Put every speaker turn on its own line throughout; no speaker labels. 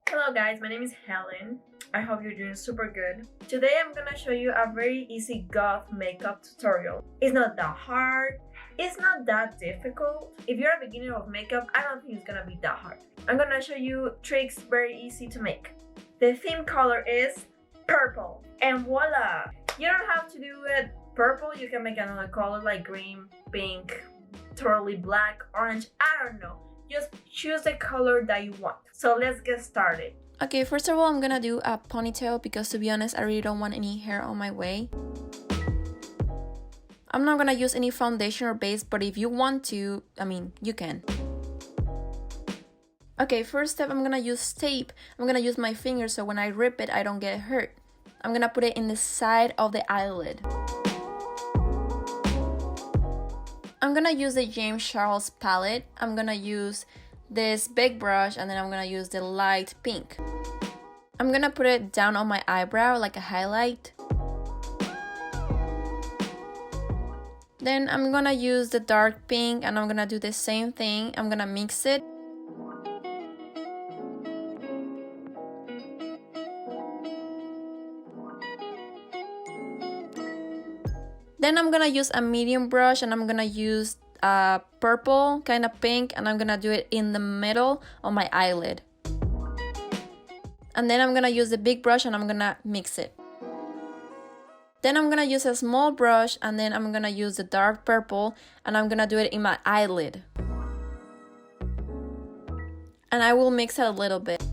Hello guys, my name is Helen. I hope you're doing super good. Today I'm gonna show you a very easy goth makeup tutorial. It's not that hard, it's not that difficult. If you're a beginner of makeup, I don't think it's gonna be that hard. I'm gonna show you tricks very easy to make. The theme color is purple, and voila! You don't have to do it purple, you can make another color like green, pink, totally black, orange, I don't know. Just choose the color that you want. So let's get started.
Okay, first of all, I'm gonna do a ponytail because to be honest, I really don't want any hair on my way. I'm not gonna use any foundation or base, but if you want to, you can. Okay, first step, I'm gonna use tape. I'm gonna use my finger so when I rip it, I don't get hurt. I'm gonna put it in the side of the eyelid. I'm gonna use the James Charles palette. I'm gonna use this big brush and then I'm gonna use the light pink. I'm gonna put it down on my eyebrow like a highlight. Then I'm gonna use the dark pink and I'm gonna do the same thing. I'm gonna mix it. Then I'm gonna use a medium brush and I'm gonna use purple, kind of pink, and I'm gonna do it in the middle of my eyelid. And then I'm gonna use the big brush and I'm gonna mix it. Then I'm gonna use a small brush and then I'm gonna use the dark purple and I'm gonna do it in my eyelid. And I will mix it a little bit.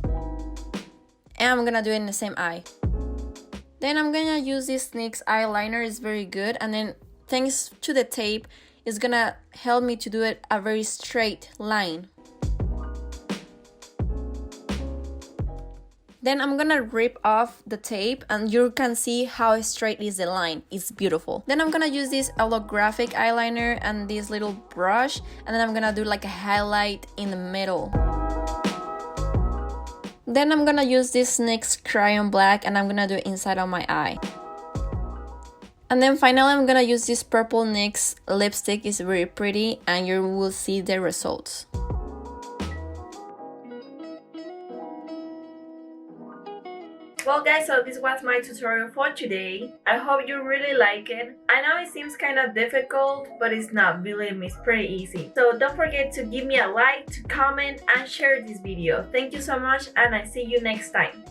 And I'm gonna do it in the same eye. Then I'm gonna use this NYX eyeliner, it's very good, and then thanks to the tape, it's gonna help me to do it a very straight line. Then I'm gonna rip off the tape and you can see how straight is the line, it's beautiful. Then I'm gonna use this holographic eyeliner and this little brush, and then I'm gonna do like a highlight in the middle. Then I'm gonna use this NYX crayon black and I'm gonna do it inside of my eye. And then finally I'm gonna use this purple NYX lipstick, it's very pretty and you will see the results.
Well guys, so this was my tutorial for today. I hope you really like it. I know it seems kind of difficult, but it's not, believe me, it's pretty easy. So don't forget to give me a like, to comment and share this video. Thank you so much and I see you next time.